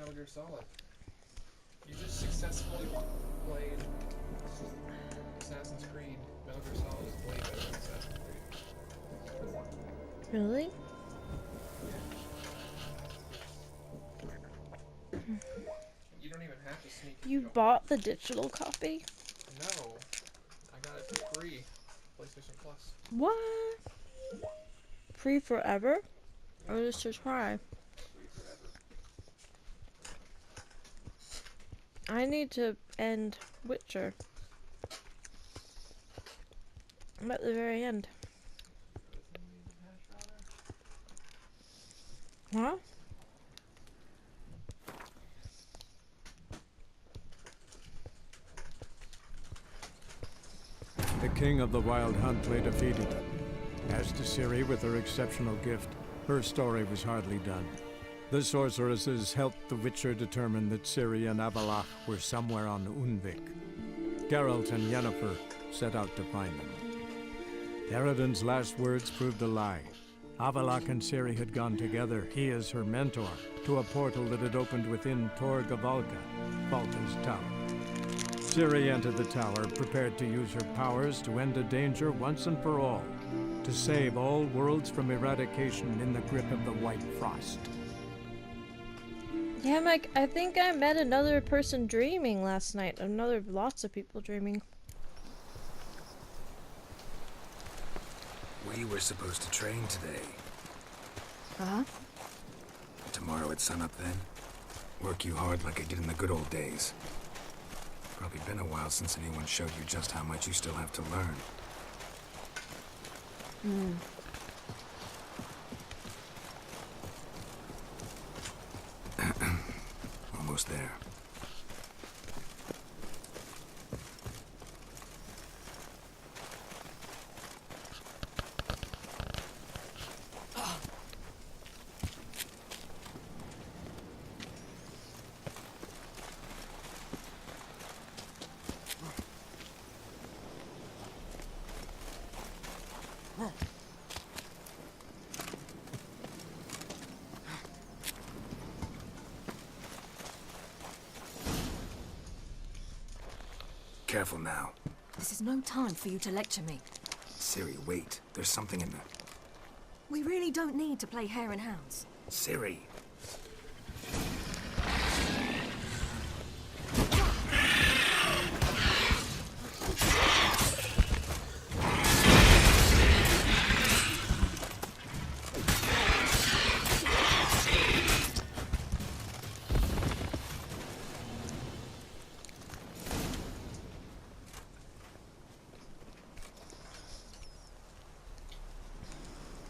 Metal Gear Solid. You just successfully played Assassin's Creed. Metal Gear Solid is way better than Assassin's Creed. Really? You don't even have to sneak if You don't bought the digital copy? No. I got it for free. PlayStation Plus. What? Free forever? Or just to try? Free forever. I need to end Witcher. I'm at the very end. Huh? The king of the Wild Hunt lay defeated. As to Ciri with her exceptional gift, her story was hardly done. The sorceresses helped the Witcher determine that Ciri and Avallac'h were somewhere on Unvik. Geralt and Yennefer set out to find them. Eredin's last words proved a lie. Avallac'h and Ciri had gone together, he as her mentor, to a portal that had opened within Tor Gavalka, Valka's tower. Ciri entered the tower, prepared to use her powers to end a danger once and for all, to save all worlds from eradication in the grip of the White Frost. Yeah, Mike, I think I met another person dreaming last night. Lots of people dreaming. We were supposed to train today. Uh-huh. Tomorrow at sunup then? Work you hard like I did in the good old days. Probably been a while since anyone showed you just how much you still have to learn. Almost there. Careful now. This is no time for you to lecture me. Ciri, wait. There's something in there. We really don't need to play hare and hounds. Ciri!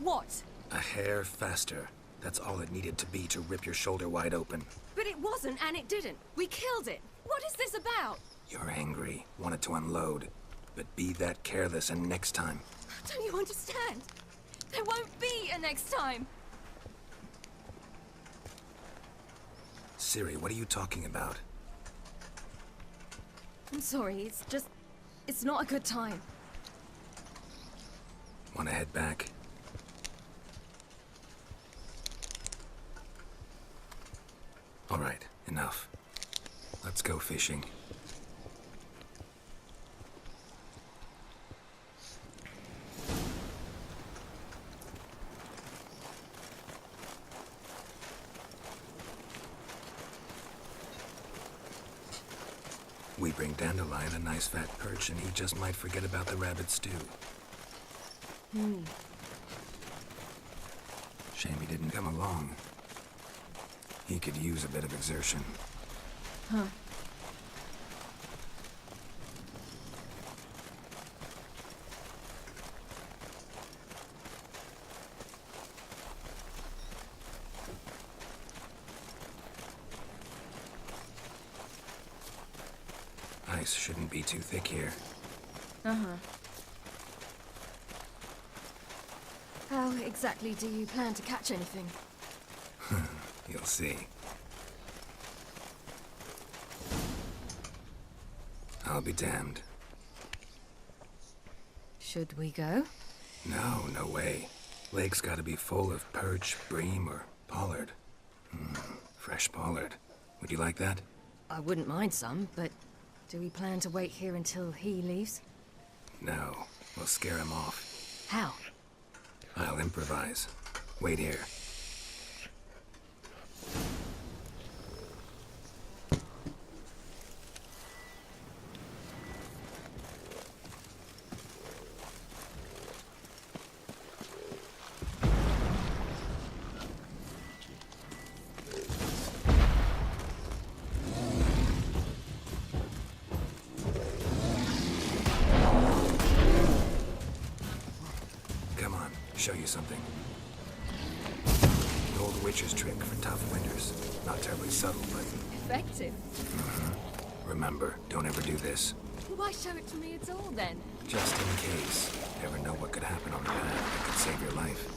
What? A hair faster. That's all it needed to be to rip your shoulder wide open. But it wasn't, and it didn't. We killed it. What is this about? You're angry, wanted to unload. But be that careless and next time. Don't you understand? There won't be a next time. Ciri, what are you talking about? I'm sorry, it's not a good time. Wanna head back? All right, enough. Let's go fishing. We bring Dandelion a nice fat perch and he just might forget about the rabbit stew. Shame he didn't come along. He could use a bit of exertion. Huh. Ice shouldn't be too thick here. Uh-huh. How exactly do you plan to catch anything? You'll see. I'll be damned. Should we go? No, no way. Lake's gotta be full of perch, bream, or pollard. Fresh pollard. Would you like that? I wouldn't mind some, but do we plan to wait here until he leaves? No. We'll scare him off. How? I'll improvise. Wait here. Come on, show you something. The old witch's trick for tough winters. Not terribly subtle, but Effective? remember, don't ever do this. Why show it to me at all, then? Just in case. Never know what could happen on the path that could save your life.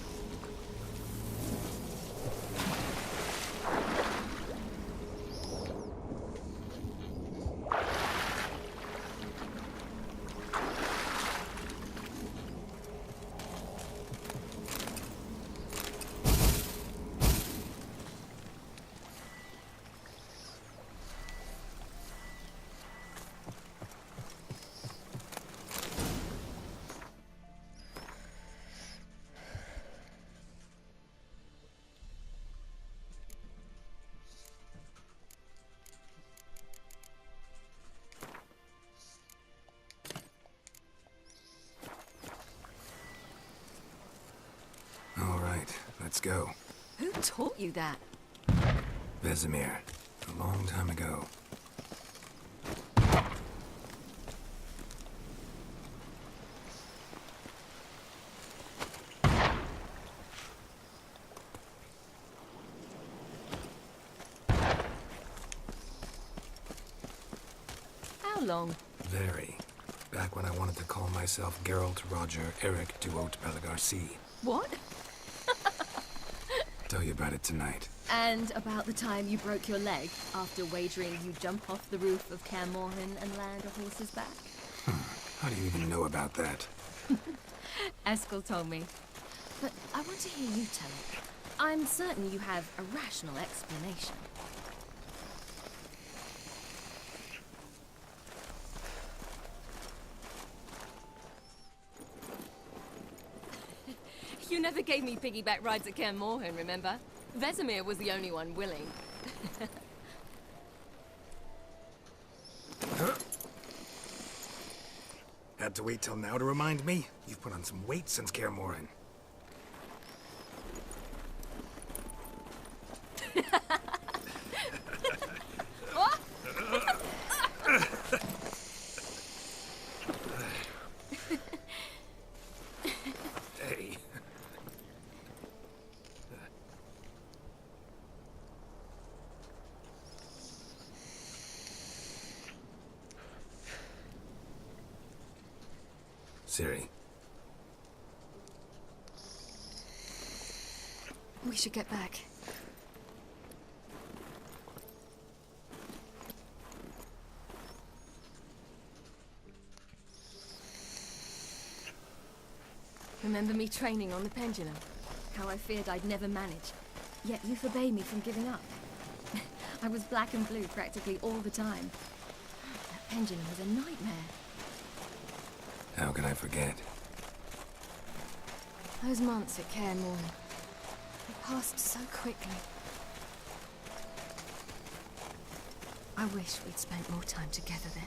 All right, let's go. Who taught you that? Vesemir. A long time ago. How long? Very. Back when I wanted to call myself Geralt Roger Eric Duot Pelagarcy. What? Tell you about it tonight. And about the time you broke your leg after wagering you jump off the roof of Kaer Morhen and land a horse's back? How do you even know about that? Eskel told me. But I want to hear you tell it. I'm certain you have a rational explanation. You never gave me piggyback rides at Kaer Morhen, remember? Vesemir was the only one willing. Had to wait till now to remind me? You've put on some weight since Kaer Morhen. Hey. Ciri. We should get back. Remember me training on the pendulum? How I feared I'd never manage. Yet you forbade me from giving up. I was black and blue practically all the time. That pendulum was a nightmare. How can I forget? Those months at Kaer Morhen, they passed so quickly. I wish we'd spent more time together then.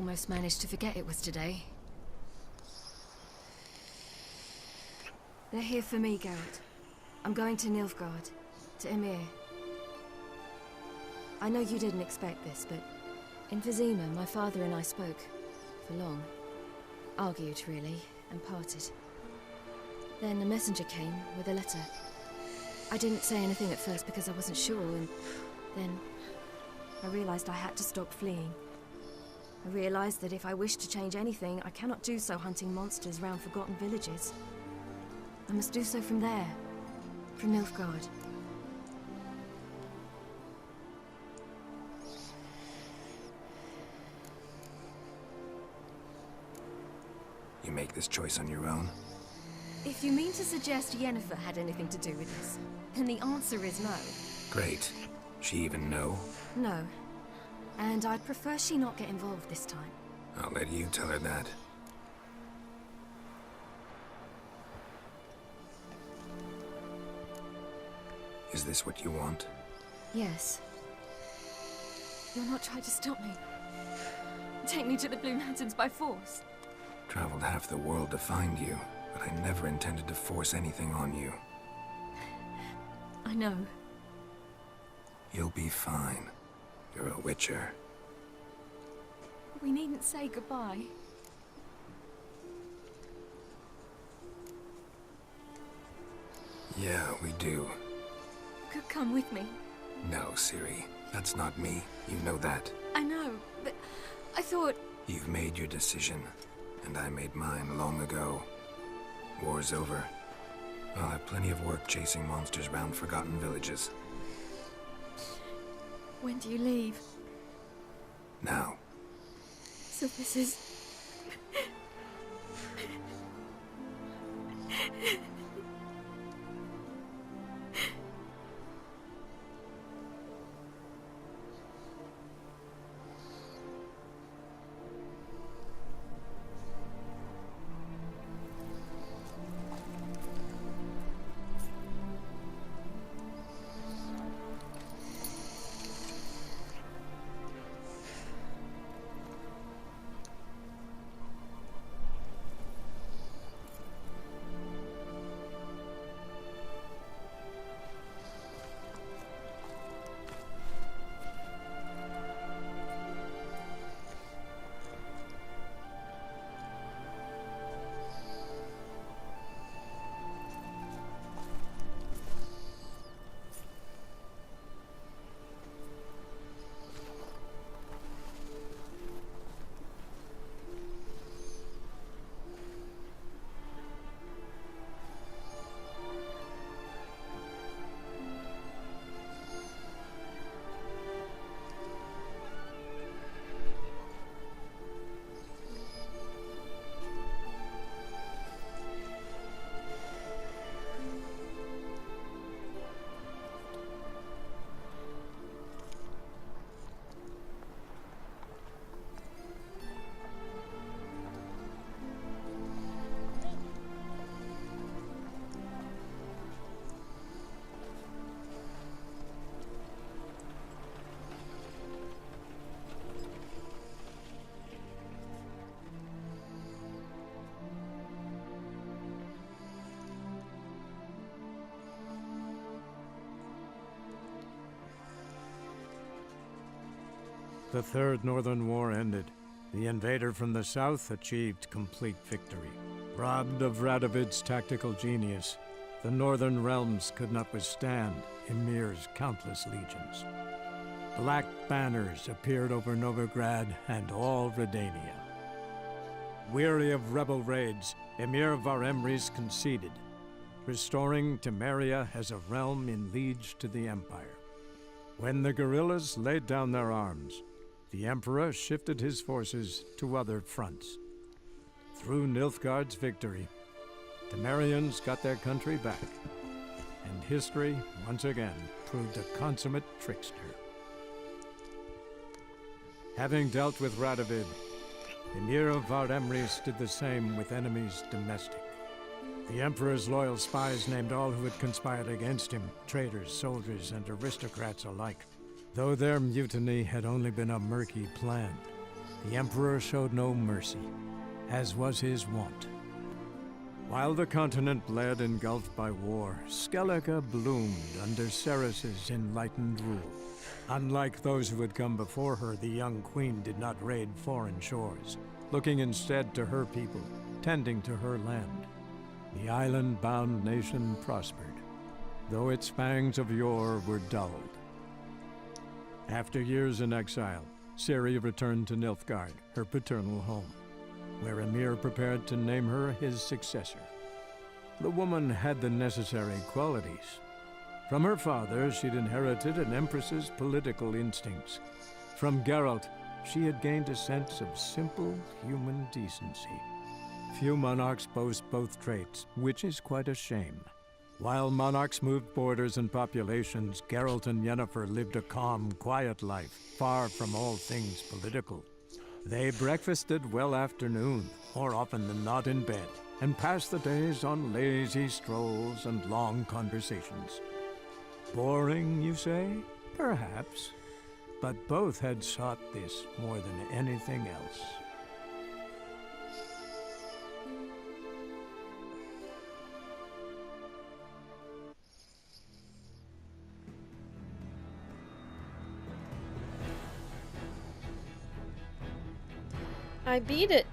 almost managed to forget it was today. They're here for me, Geralt. I'm going to Nilfgaard, to Emir. I know you didn't expect this, but in Vizima, my father and I spoke for long. Argued, really, and parted. Then a messenger came with a letter. I didn't say anything at first because I wasn't sure, and then I realized I had to stop fleeing. I realized that if I wish to change anything, I cannot do so hunting monsters round forgotten villages. I must do so from there, from Nilfgaard. You make this choice on your own? If you mean to suggest Yennefer had anything to do with this, then the answer is no. Great. She even know? No. And I'd prefer she not get involved this time. I'll let you tell her that. Is this what you want? Yes. You'll not try to stop me. Take me to the Blue Mountains by force. Traveled half the world to find you, but I never intended to force anything on you. I know. You'll be fine. You're a Witcher. We needn't say goodbye. Yeah, we do. You could come with me. No, Ciri. That's not me. You know that. I know, but I thought... You've made your decision, and I made mine long ago. War's over. I'll have plenty of work chasing monsters round forgotten villages. When do you leave? Now. So this is... The Third Northern War ended. The invader from the south achieved complete victory. Robbed of Radovid's tactical genius, the northern realms could not withstand Emir's countless legions. Black banners appeared over Novigrad and all Redania. Weary of rebel raids, Emir Var-Emreis conceded, restoring Temeria as a realm in liege to the Empire. When the guerrillas laid down their arms, the Emperor shifted his forces to other fronts. Through Nilfgaard's victory, Temerians got their country back, and history, once again, proved a consummate trickster. Having dealt with Radovid, Emir of Var-Emreis did the same with enemies domestic. The Emperor's loyal spies named all who had conspired against him, traitors, soldiers, and aristocrats alike. Though their mutiny had only been a murky plan, the Emperor showed no mercy, as was his wont. While the continent bled engulfed by war, Skellige bloomed under Ceres's enlightened rule. Unlike those who had come before her, the young queen did not raid foreign shores, looking instead to her people, tending to her land. The island-bound nation prospered, though its fangs of yore were dulled. After years in exile, Ciri returned to Nilfgaard, her paternal home, where Emir prepared to name her his successor. The woman had the necessary qualities. From her father, she'd inherited an empress's political instincts. From Geralt, she had gained a sense of simple human decency. Few monarchs boast both traits, which is quite a shame. While monarchs moved borders and populations, Geralt and Yennefer lived a calm, quiet life, far from all things political. They breakfasted well after noon, more often than not in bed, and passed the days on lazy strolls and long conversations. Boring, you say? Perhaps. But both had sought this more than anything else. I beat it.